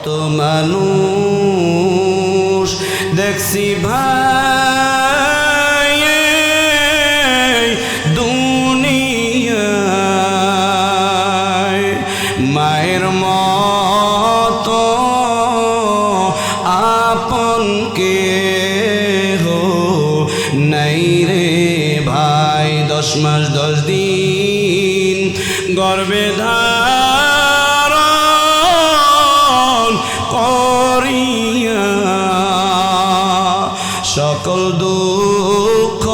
কত মানুষ দেখছি ভাই দুনিয়ায়, মায়ের মতো আপন কেহ নাই রে ভাই। 10 মাস 10 দিন গর্ভে ধারণ করিয়া সকল দুঃখ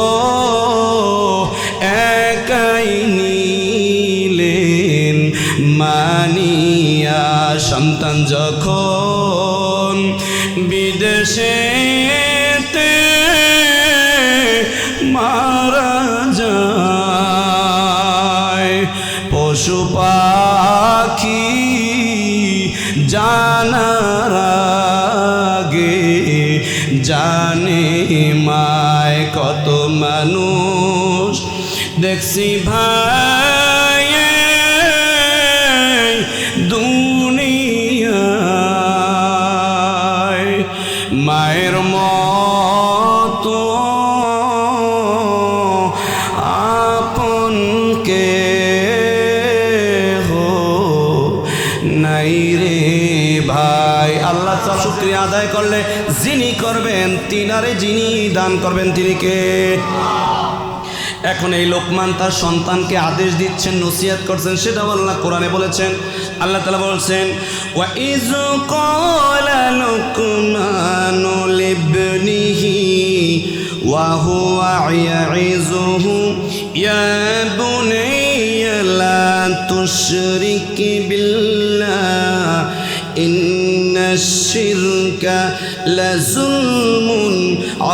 একাই নিলেন মানিয়া। সন্তান যখন বিদেশেতে মারা যায়, পশু পাখি জানার আগে জানে মায়। কত মানুষ দেখছি ভাই দুনিয়ায়, মায়ের মতো আপন কেহ নাই রে ভাই। আল্লাহ তাআলা শুকরিয়া আদায় করলে যিনি করবেন তিনারে, যিনি দান করবেন তিনি কে? এখন এই লোকমান তার সন্তানকে আদেশ দিচ্ছেন, নসিহত করছেন, সেটা আল্লাহ কোরআনে বলেছেন। আল্লাহ তাআলা বলছেন, ওয়া ইয ক্বালা লুকমানু লিবনিহি ওয়া হুয়া ইয়াইযুহু ইয়া বুনাইয়া লা তুশরিক বিল্লাহ ইন্নাশ শিরকা লাযুলমুন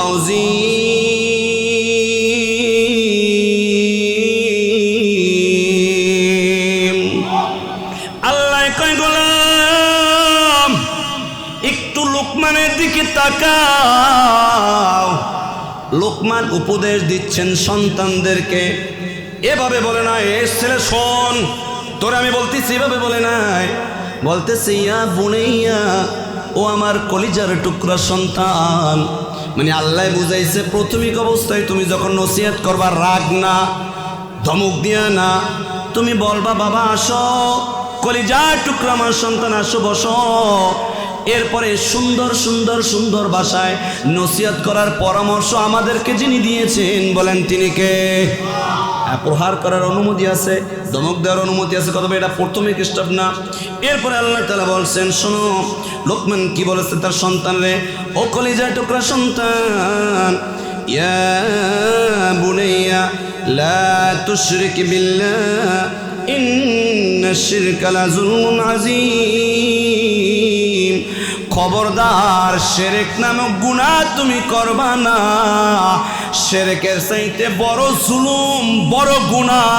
আযীম। আল্লাহ কয় গোলাম একটু লোকমানের দিকে তাকাও। লোকমান উপদেশ দিচ্ছেন সন্তানদেরকে, এভাবে বলে না এ ছেলে শোন তোরে আমি বলতেছি, এভাবে বলে নাই, বলতেছে ইয়া বুনাইয়া, ও আমার কলিজার টুকরা সন্তান। মানে আল্লাহ বুঝাইছে প্রাথমিক অবস্থায় তুমি যখন নসিহত করবা রাগ না, ধমক দিয়া না, তুমি বলবা বাবা আসো, কলিজার টুকরা আমার সন্তান আসো বসো। এরপরে সুন্দর সুন্দর সুন্দর ভাষায় নসিহত করার পরামর্শ আমাদেরকে যিনি দিয়েছেন বলেন তিনি কে? প্রহার করার অনুমতি আছে, ধমক দেওয়ার অনুমতি আছে, কতবে এটা প্রাথমিক স্টেপ না। এরপরে আল্লাহ তাআলা বলছেন শোনো লোকমান কি বলেছে তার সন্তানরে, ও কলিজার টুকরা সন্তান, ইয়া বুনাইয়া লা তুশরিক বিল্লাহ ইন্নাশ শিরকা লাযুলমুন আযীম। খবরদার শিরক নামক গুনাহ তুমি করবা না। শিরকের চাইতে বড় জুলুম, বড় গুনাহ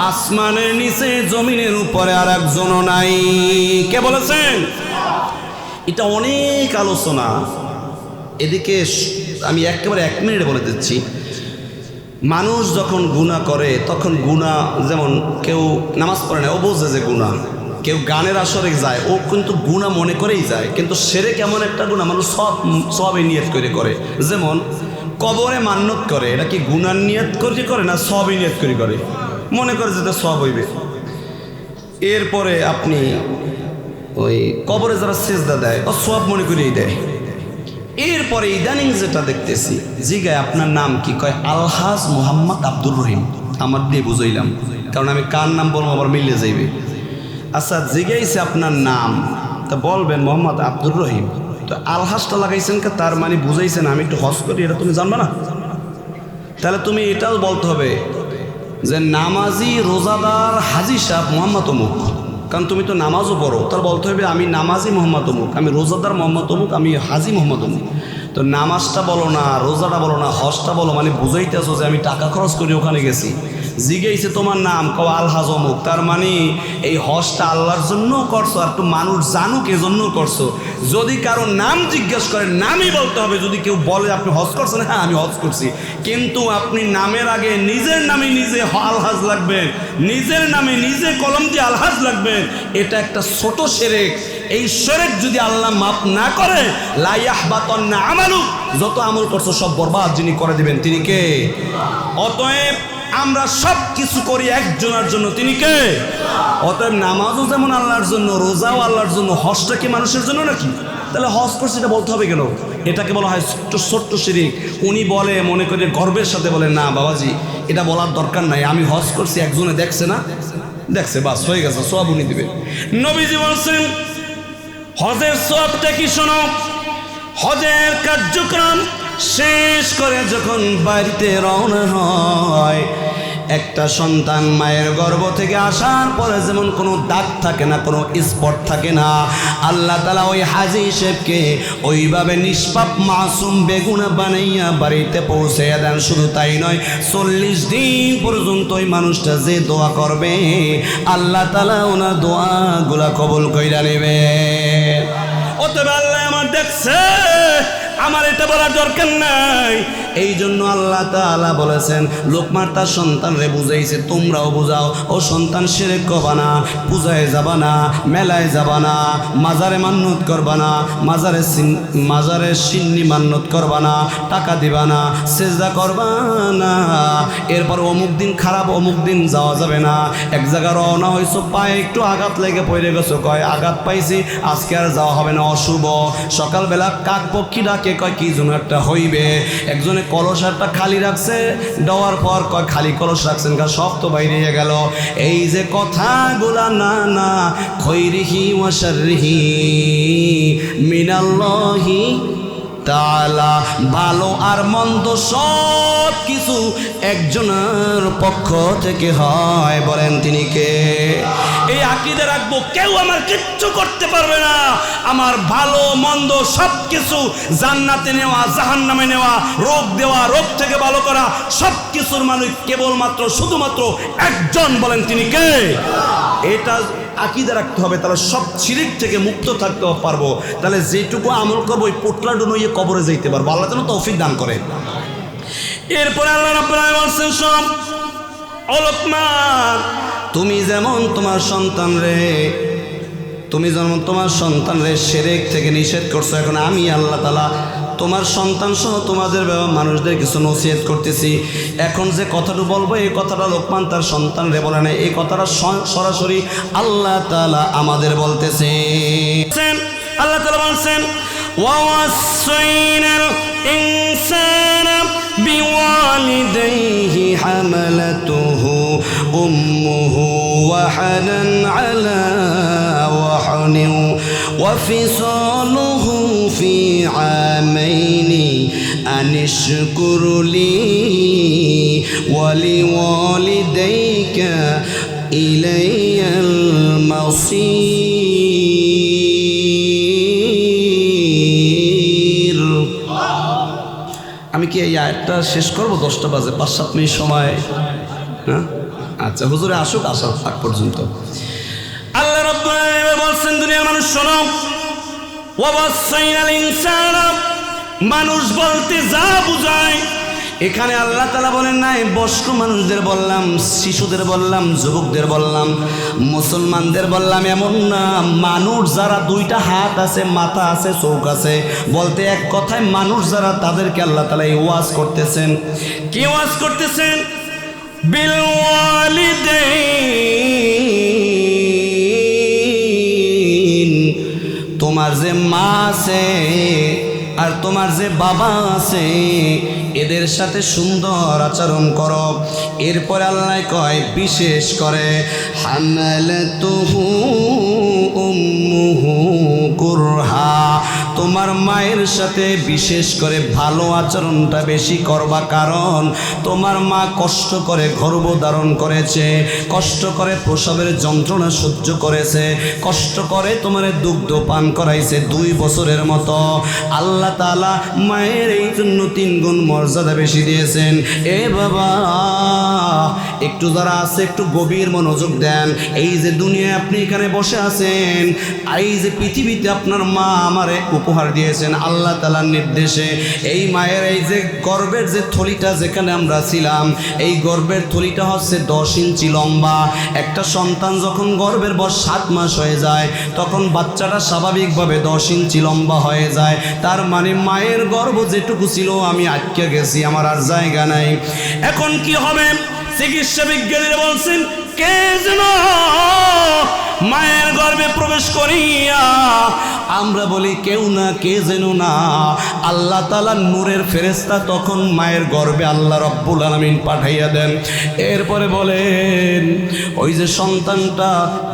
আসমানের নিচে জমিনের উপরে আর একজনও নাই। কে বলেছেন? এটা অনেক আলোচনা, এদিকে আমি একেবারে 1 মিনিটে বলে দিচ্ছি। মানুষ যখন গুনাহ করে তখন গুনাহ, যেমন কেউ নামাজ পড়ে না ও বোঝে যে গুনাহ, কেউ গানের আসরে যায় ও কিন্তু গুনাহ মনে করেই যায়, কিন্তু শিরক এমন একটা গুনাহ মানুষ সবই নিয়ত করে। যেমন কবরে মান্নত করে, এটা কি গুনার নিয়ত করে করে না সবই নিয়ত করে মনে করে যেটা সব হইবে। এরপরে আপনি ওই কবরে যারা সিজদা দেয় ও সব মনে করেই দেয়। এরপরে ইদানিং যেটা দেখতেছি, জিগায় আপনার নাম কি? কয় আলহাজ মোহাম্মদ আব্দুর রহিম। আমার দিয়ে বুঝাইলাম, কারণ আমি কার নাম বলবো আবার মিলে যাইবে। আচ্ছা জিগাইছে আপনার নাম, তা বলবেন মোহাম্মদ আব্দুর রহিম, তো আলহাজটা লাগাইছেন কে? তার মানে বুঝাইছেন আমি একটু হজ করি, এটা তুমি জানবে না? তাহলে তুমি এটাও বলতে হবে যে নামাজি রোজাদার হাজি সাহেব মোহাম্মদ অমুক, কারণ তুমি তো নামাজও পড়ো। তার বলতে হবে আমি নামাজি মোহাম্মদ অমুক, আমি রোজাদার মোহাম্মদ অমুক, আমি হাজি মোহাম্মদ অমুক। তো নামাজটা বলো না, রোজাটা বলো না, হজটা বলো, মানে বুঝাইতেছো যে আমি টাকা খরচ করে ওখানে গেছি। জিজ্ঞেসে তোমার নাম, কও আলহাজ অমুক, তার মানে এই হজটা আল্লাহর জন্য করছো, আর একটু মানুষ জানুক এজন্য করছো। যদি কারো নাম জিজ্ঞেস করেন নামই বলতে হবে। যদি কেউ বলে আপনি হজ করছেন, হ্যাঁ আমি হজ করছি, কিন্তু আপনি নামের আগে নিজের নামে নিজে আলহাজ লাগবেন, নিজের নামে নিজে কলম দিয়ে আলহাজ লাগবেন, এটা একটা ছোট শিরক। এই শিরক যদি আল্লাহ মাফ না করে লা ইয়াহবাতান্না আমালু, যত আমল করছো সব বরবাদ যিনি করে দিবেন তিনি কে? অতএব আমরা সব কিছু করি একজনের জন্য, তিনি কে? অতএব নামাজও যেমন আল্লাহর জন্য, রোজাও আল্লাহর জন্য, হজটা কি মানুষের জন্য নাকি? তাহলে হজ করছে এটা বলতে হবে কেন? এটাকে বলা হয় ছোট্ট ছোট্ট শিরিক। উনি বলে মনে করে গর্বের সাথে বলে না বাবাজি এটা বলার দরকার নাই, আমি হজ করছি, একজনে দেখছে না, দেখছে বাস হয়ে গেছে, সব উনি দিবে। নবীজি বলছেন হজের সবটা কি শোনো, হজের কার্যক্রম শেষ করে যখন বাড়িতে রওনা হয়, একটা সন্তান মায়ের গর্ভ থেকে আসার পরে যেমন কোনো দাগ থাকে না, কোনো স্পট থাকে না, আল্লাহ তাআলা ওই হাজী সাহেবকে ওইভাবে নিষ্পাপ মাসুম বেগুনা বানাইয়া বাড়িতে পৌঁছে দেন। শুধু তাই নয়, 40 দিন পর্যন্ত ওই মানুষটা যে দোয়া করবে আল্লাহ তাআলা ওনার দোয়াগুলা কবুল কইরা নেবে। অতএব আল্লাহ আমার দেখছে, আমার এটা বলার দরকার নাই। এই জন্য আল্লাহ তাআলা বলেছেন, লোকমান তার সন্তানরে বুঝাইছে, তোমরাও বুঝাও, ও সন্তান শিরক করবা না, পূজায় যাবা না, মেলায় যাবা না, মাজারে মান্নত করবা না, মাজারে সিন্নি মান্নত করবা না, টাকা দিবা না, সেজদা করবা না, এরপর অমুক দিন খারাপ, অমুক দিন যাওয়া যাবে না। এক জায়গায় রওনা হয়েছো, পায়ে একটু আঘাত লেগে পড়ে গেছো, কয় আঘাত পাইছি আজকে আর যাওয়া হবে না, অশুভ। সকালবেলা কাক পক্ষী ডাকে, কয় কি যেন একটা হইবে। একজনে কলসারটা খালি রাখছে, দেওয়ার পর কয় খালি কলস রাখছেন, সব তো বাইরে গেল। এই যে কথাগুলা না না খৈরিহি ওয়া শাররিহি মিনাল্লাহি তাআলা, ভালো আর মন্দ সব কিছু একজনের পক্ষ থেকে হয়। বলেন তিনি কে? এই আকীদা রাখবো, কেউ আমার কিচ্ছু করতে পারবে না। আমার ভালো মন্দ সব কিছু, জান্নাতে নেওয়া, জাহান্নামে নেওয়া, রোগ দেওয়া, রোগ থেকে ভালো করা, সব কিছুর মালিক কেবলমাত্র শুধুমাত্র একজন। বলেন তিনি কে? এটা আকীদা রাখতে হবে, তাহলে সব শিরক থেকে মুক্ত থাকতে পারবো। তাহলে যেটুকু আমল করবো ওই পোটলা ডুনুইয়ে কবরে যাইতে পারবো। আল্লাহ যেন তৌফিক দান করে। এরপরে আল্লাহ রাব্বুল আলামিন বলছেন, সব ও লোকমান, তুমি যেমন তোমার সন্তান রে শিরক থেকে নিষেধ করছো, এখন আমি আল্লাহ তাআলা তোমার সন্তান সহ তোমাদের মানুষদের কিছু নসিহত করতেছি। এখন যে কথাটা বলবো এই কথাটা লোকমান তার সন্তান রে বলে না, এই কথাটা সরাসরি আল্লাহ তাআলা আমাদের বলতেছেন। আল্লাহ তাআলা বলছেন, ওয়াসাইনাল ইনসানা বিওয়ালিদাইহি হামালাতুহু উম্মুহু ওয়াহানান আলা ওয়াহানিন وفصاله في عامين أن اشكر لي ولوالديك إلي المصير। আমি কি এই আয়াতটা শেষ করবো? 10টা বাজে, 5-7 মিনিট সময়। হ্যাঁ আচ্ছা, হুজুরে আসুক, আসার আগ পর্যন্ত আল্লাহ রাব্বুল আলামিন বলছেন, দুনিয়ার মানুষ শোনো, ওয়াসাইনাল ইনসানা, মানুষ বলতে যা বুঝায় এখানে আল্লাহ তাআলা বলেন নাই বয়স্ক মানুষদের বললাম, শিশুদের বললাম, যুবকদের বললাম, মুসলমানদের বললাম, এমন না। মানুষ যারা 2টা হাত আছে, মাথা আছে, চোখ আছে, বলতে এক কথায় মানুষ যারা, তাদেরকে আল্লাহ তাআলা এই ওয়াজ করতেছেন। কি ওয়াজ করতেছেন? বিল ওয়ালিদাইন, তোমার যে মা আছে আর তোমার যে বাবা আছে এদের সাথে সুন্দর আচরণ করো। এরপরে আল্লাহ কয় বিশেষ করে হামালাতুহু উম্মুহু কুরহা, তোমার মায়ের সাথে বিশেষ করে ভালো আচরণটা বেশি করবা, কারণ তোমার মা কষ্ট করে গর্ভধারণ করেছে, কষ্ট করে প্রসবের যন্ত্রণা সহ্য করেছে, কষ্ট করে তোমার দুগ্ধ পান করাইছে 2 বছরের মতো। আল্লাহ তাআলা মায়ের এই জন্য 3 গুণ মর্যাদা বেশি দিয়েছেন। এ বাবা, একটু যারা আছে একটু গভীর মনোযোগ দেন। এই যে দুনিয়ায় আপনি এখানে বসে আছেন, এই যে পৃথিবীতে আপনার মা আমারে উপহার দিয়েছেন আল্লাহ তাআলার নির্দেশে। এই মায়ের এই যে গর্ভের যে থলিটা যেখানে আমরা ছিলাম, এই গর্ভের থলিটা হচ্ছে 10 ইঞ্চি লম্বা। একটা সন্তান যখন গর্ভের বয়স 7 মাস হয়ে যায় তখন বাচ্চাটা স্বাভাবিকভাবে 10 ইঞ্চি লম্বা হয়ে যায়। তার মানে মায়ের গর্ভ যেটুকু ছিল আমি আটকে গেছি, আমার আর জায়গা নাই। এখন কি হবে? চিকিৎসা বিজ্ঞানীরা বলছেন কে যেন মায়ের গর্ভে প্রবেশ করিয়া, আমরা বলি কেউ না, কে যেন না, আল্লাহ তাআলার নূরের ফেরেশতা তখন মায়ের গর্ভে আল্লাহ রাব্বুল আলামিন পাঠাইয়া দেন। এরপরে বলেন ওই যে সন্তানটা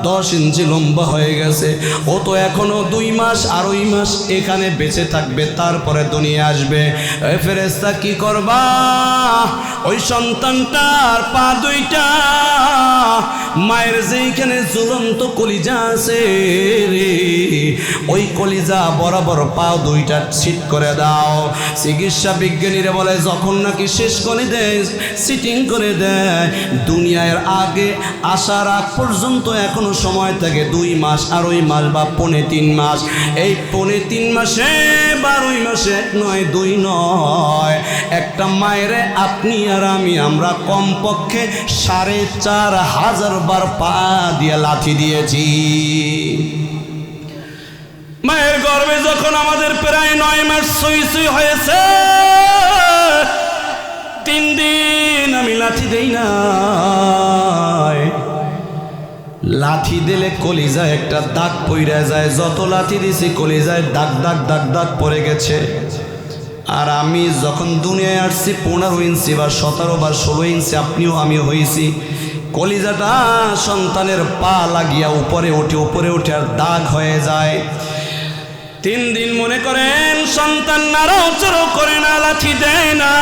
10 ইঞ্চি লম্বা হয়ে গেছে, ও তো এখনো 2 মাস আড়াই মাস এখানে বেঁচে থাকবে, তারপরে দুনিয়া আসবে। ওই ফেরেশতা কি করবা? ওই সন্তানটার পা দুইটা মায়ের যেখানে ঝুলন্ত কলিজা আছে রে, ওই কলিজা বরাবর পা দুইটা ছিট করে দাও। চিকিৎসা বিজ্ঞানীরা বলে যখন নাকি শেষ করে দেয়, সিটিং করে দেয়, দুনিয়ার আগে আসার আগ পর্যন্ত এখনো সময় থাকে 2 মাস আড়াই মাস বা 3.5 মাস। এই 3.5 মাসে 12 মাসে 1 নয় 2 নয়, একটা মায়েরে আপনি আর আমি আমরা কমপক্ষে 4500 বার পা দিয়ে লাথি দিয়েছি। মায়ের গর্ভে যখন আমাদের প্রায় 9 মাস সই হয়েছে, 3 দিন আমি লাথি দেই না। লাথি দিলে কলিজায় একটা দাগ পইরা যায়, যত লাথি দিছি কলিজায় দাগ দাগ দাগ দাগ পড়ে গেছে। আর আমি যখন দুনিয়ায় আসছি 15 ইঞ্চি বা 17 বা 16 ইঞ্চি আপনিও আমিও হয়েছি, কলিজাটা সন্তানের পা লাগিয়া উপরে উঠে আর দাগ হয়ে যায়। 3 দিন মনে করেন সন্তান নাড়াচাড়া করে না, লাথি দেয় না,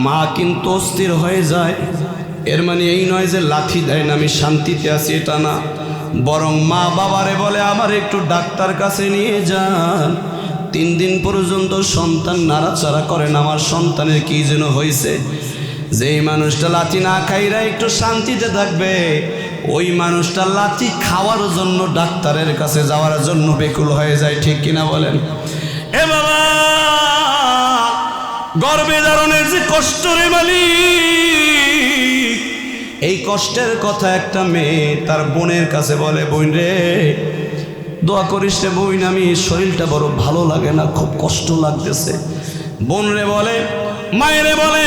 মা কিন্তু অস্থির হয়ে যায়। এর মানে এই নয় যে লাথি দেয় না আমি শান্তিতে আছি, এটা না, বরং মা বাবারে বলে আমার একটু ডাক্তার কাছে নিয়ে যান। 3 দিন পর্যন্ত সন্তান নাড়াচাড়া করে না, আমার সন্তানের কি যেন হয়েছে। যেই মানুষটা লাথি না খাইরা একটু শান্তিতে থাকবে, ওই মানুষটা লাথি খাওয়ার জন্য ডাক্তারের কাছে যাওয়ার জন্য বেকুল হয়ে যায়, ঠিক কিনা বলেন? এ বাবা, গর্ভে ধারণের যে কষ্ট রে মালিক, এই কষ্টের কথা একটা মেয়ে তার বোনের কাছে বলে, বোন রে দোয়া করিস রে বোন, আমি শরীরটা বড় ভালো লাগে না, খুব কষ্ট লাগতেছে। বোন রে বলে, মায়েরে বলে,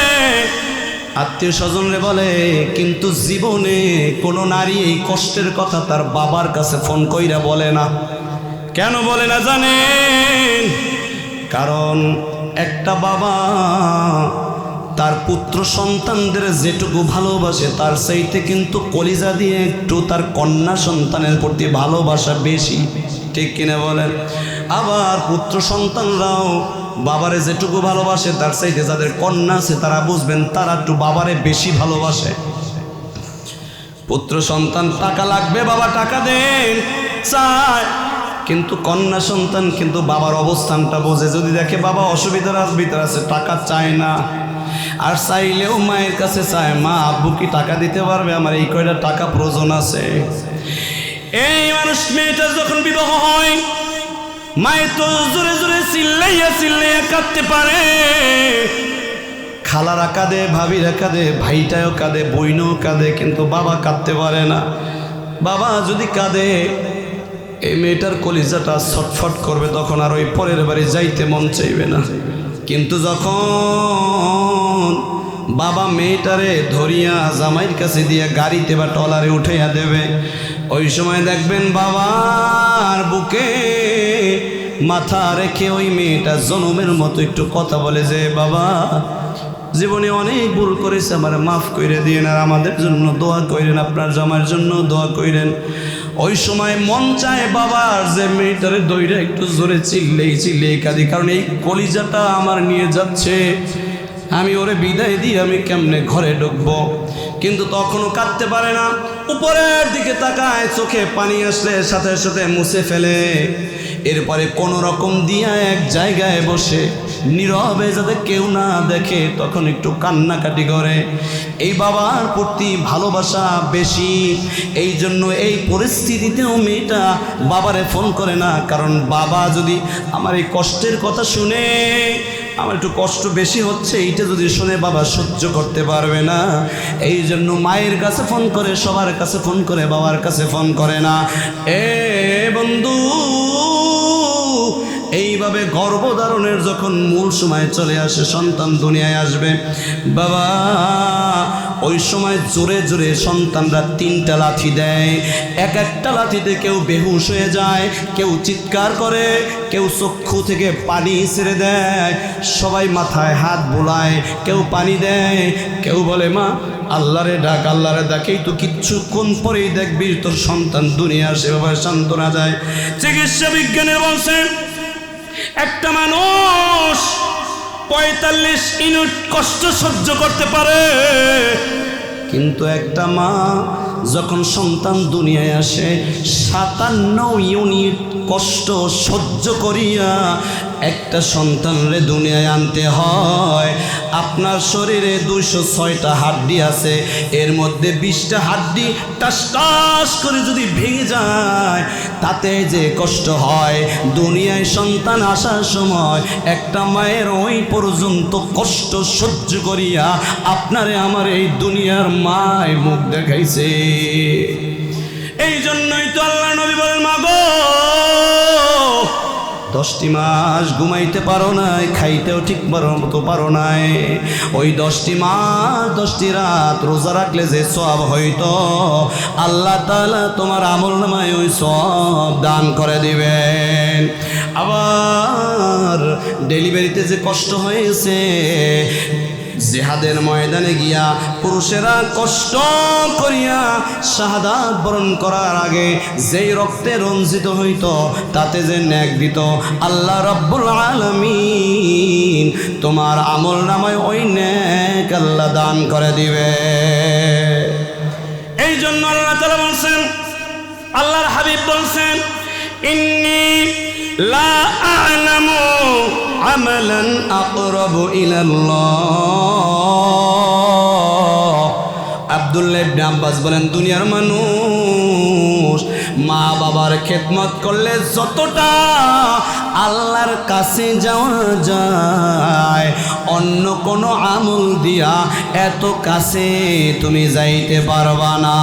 আত্মীয় স্বজন রে বলে, কিন্তু জীবনে কোনো নারী এই কষ্টের কথা তার বাবার কাছে ফোন কইরা বলে না। কেন বলে না জানেন? কারণ একটা বাবা তার পুত্র সন্তানদের যেটুকু ভালোবাসে তার চাইতে কিন্তু কলিজা দিয়ে একটু তার কন্যা সন্তানের প্রতি ভালোবাসা বেশি, ঠিক কিনা বলেন? আবার পুত্র সন্তানরাও বাবারে যেটুকু ভালোবাসে তার চাইতে যাদের কন্যা আছে তারা বুঝবেন তারা একটু বাবারে বেশি ভালোবাসে। পুত্র সন্তান টাকা লাগবে, বাবা টাকা দেন চায়, কিন্তু কন্যা সন্তান কিন্তু বাবার অবস্থানটা বোঝে। যদি দেখে বাবা অসুবিধার ভিতরে আছে, টাকা চায় না। আর চাইলেও মায়ের কাছে চায়, মা আব্বু কি টাকা দিতে পারবে, আমার এই কয়টা টাকা প্রয়োজন আছে। এই মানুষ মেয়েটার যখন বিবাহ হয়, মায়ের তো জোরে জোরে চিল্লাইয়া চিল্লাইয়া কাঁদতে পারে, খালারা কাঁদে, ভাবিরা কাঁদে, ভাইটাও কাঁদে, বইনও কাঁদে, কিন্তু বাবা কাঁদতে পারে না। বাবা যদি কাঁদে এই মেয়েটার কলিজাটা ছটফট করবে, তখন আর ওই পরের বাড়ি যাইতে মন চাইবে না। কিন্তু যখন বাবা মেয়েটারে ধরিয়া জামাইয়ের কাছে দিয়ে গাড়িতে বা টলারে উঠাইয়া দেবে, ওই সময় দেখবেন বাবার বুকে মাথা রেখে ওই মেয়েটা জনমের মতো একটু কথা বলে যে, বাবা জীবনে অনেক ভুল করেছে, আমার মাফ করে দিয়েন, আর আমাদের জন্য দোয়া করেন, আপনার জামাইয়ের জন্য দোয়া করেন। ওই সময় মন চায় বাবার যে মেয়েটারে দইরা একটু জোরে চিল্লেই কাঁদি, কারণ এই কলিজাটা আমার নিয়ে যাচ্ছে, আমি ওরে বিদায় দিয়ে আমি কেমনে ঘরে ঢুকবো। কিন্তু তখনও কাঁদতে পারে না। উপরের দিকে তাকায়, চোখে পানি আসলে সাথে সাথে মুছে ফেলে। এরপরে কোন রকম দিয়া এক জায়গায় বসে নীরবে যাতে কেউ না দেখে তখন একটু কান্নাকাটি করে। এই বাবার প্রতি ভালোবাসা বেশি, এই জন্য এই পরিস্থিতিতেও মেয়েটা বাবারে ফোন করে না। কারণ বাবা যদি আমার এই কষ্টের কথা শুনে, আমার একটু কষ্ট বেশি হচ্ছে এইটা যদি শুনে বাবা সহ্য করতে পারবে না। এই জন্য মায়ের কাছে ফোন করে, সবার কাছে ফোন করে, বাবার কাছে ফোন করে না। এ বন্ধু, এইভাবে গর্ভধারণের যখন মূল সময় চলে আসে, সন্তান দুনিয়ায় আসবে, বাবা ওই সময় জোরে জোরে সন্তানরা 3টা লাথি দেয়। এক একটা লাথিতে কেউ বেহুশ হয়ে যায়, কেউ চিৎকার করে, কেউ চক্ষু থেকে পানি ছেড়ে দেয়, সবাই মাথায় হাত বোলায়, কেউ পানি দেয়, কেউ বলে মা আল্লাহরে ডাক, আল্লাহরে ডাকেই তো কিচ্ছুক্ষণ পরেই দেখবি তোর সন্তান দুনিয়া সেভাবে সান্ত্বনা যায়। চিকিৎসা বিজ্ঞানের বলছে একটা মানুষ 45 মিনিট কষ্ট সহ্য করতে পারে, কিন্তু একটা মা যখন সন্তান দুনিয়ায় আসে 57 ইউনিট কষ্ট সহ্য করিয়া একটা সন্তানরে দুনিয়ায় আনতে হয়। আপনার শরীরে 206টা হাড্ডি আছে, এর মধ্যে 20টা হাড্ডি টাস টাস করে যদি ভেঙে যায় তাতে যে কষ্ট হয়, দুনিয়ায় সন্তান আসার সময় একটা মায়ের ওই পর্যন্ত কষ্ট সহ্য করিয়া আপনারে আমার এই দুনিয়ার মায় মুখ দেখাইছে। এই জন্যই তো আল্লাহ নবী বলেন, মা গো 10টি মাস ঘুমাইতে পারো নাই, খাইতেও ঠিক মতো পারো নাই, ওই 10টি মাস 10টি রাত রোজা রাখলে যে সওয়াব হইতো আল্লাহ তাআলা তোমার আমলনামায় ওই সওয়াব দান করে দিবেন। আবার ডেলিভারিতে যে কষ্ট হয়েছে, জিহাদের ময়দানে গিয়া পুরুষেরা কষ্ট করিয়া শাহাদাত বরণ করার আগে যেই রক্তে রঞ্জিত হইত তাতে যে নেক দিত, আল্লাহ রাব্বুল আলামিন তোমার আমল নামায় ওই নেক আল্লাহ দান করে দিবে। এই জন্য আল্লাহ তাআলা বলছেন, আল্লাহর হাবিব বলছেন, ইন্নী লা আ'লামু আমালান আকরাবু ইলাল্লাহ। আব্দুল্লাহ ইবনে আব্বাস বলেন, দুনিয়ার মানুষ মা বাবার খেদমত করলে যতটা আল্লাহর কাছে যাওয়া যায় অন্য কোনো আমল দিয়া এত কাছে তুমি যাইতে পারবা না।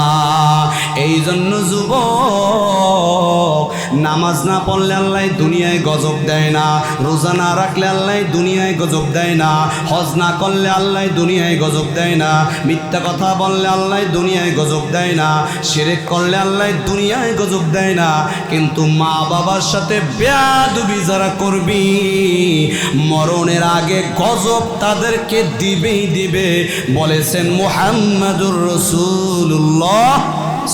এই জন্য যুবক, নামাজ না পড়লে আল্লাহ দুনিয়ায় গজব দেয় না, রোজা না রাখলে আল্লাহ দুনিয়ায় গজব দেয় না, হজ না করলে আল্লাহ দুনিয়ায় গজব দেয় না, মিথ্যা কথা বললে আল্লাহ দুনিয়ায় গজব দেয় না, শিরক করলে আল্লাহ দুনিয়ায় গজব দেয় না, কিন্তু মা বাবার সাথে বেয়াদবি যারা করবি মরণের আগে গজব তাদেরকে দিবেই দিবে, বলেছেন মুহাম্মাদুর রাসূলুল্লাহ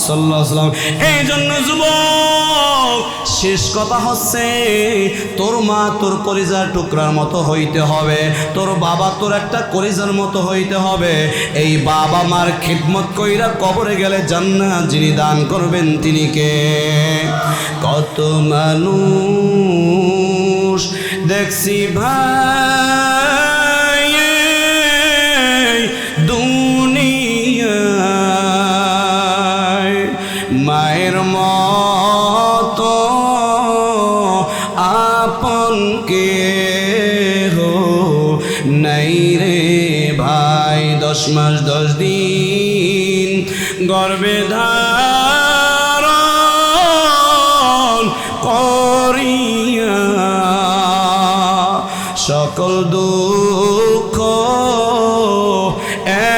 সাল্লাল্লাহু আলাইহি ওয়াসাল্লাম। এই জন্য যুবক, শেষ কথা হচ্ছে তোর মা তোর কলিজার টুকরার মতো হইতে হবে, তোর বাবা তোর একটা কলিজার মতো হইতে হবে। এই বাবা মার খিদমত কইরা কবরে গেলে জান্নাত যিনি দান করবেন তিনি কে? কত মানুষ দেখছি ভাই দুনিয়ায় মায়ের মতো আপন কেহো নাই রে ভাই, 10 মাস 10 দিন গর্ভে ধারণ করিয়া সকল দুঃখ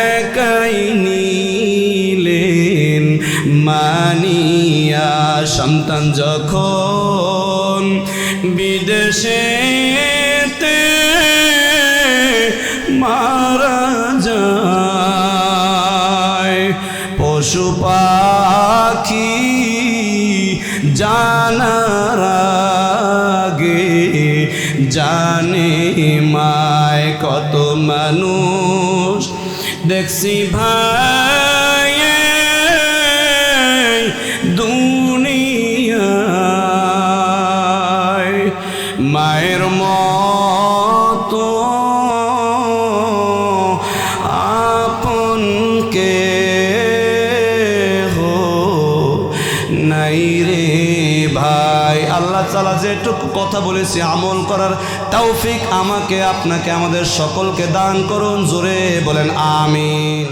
একাই নিলেন মানিয়া। সন্তান যখন বিদেশেতে মারা যায়, পশু পাখি জানার আগে জানে মায়। কত মানুষ দেখছি ভাই তাআলা যেটুকু কথা বলেছি আমল করার তৌফিক আমাকে আপনাকে আমাদের সকলকে দান করুন। জোরে বলেন আমিন।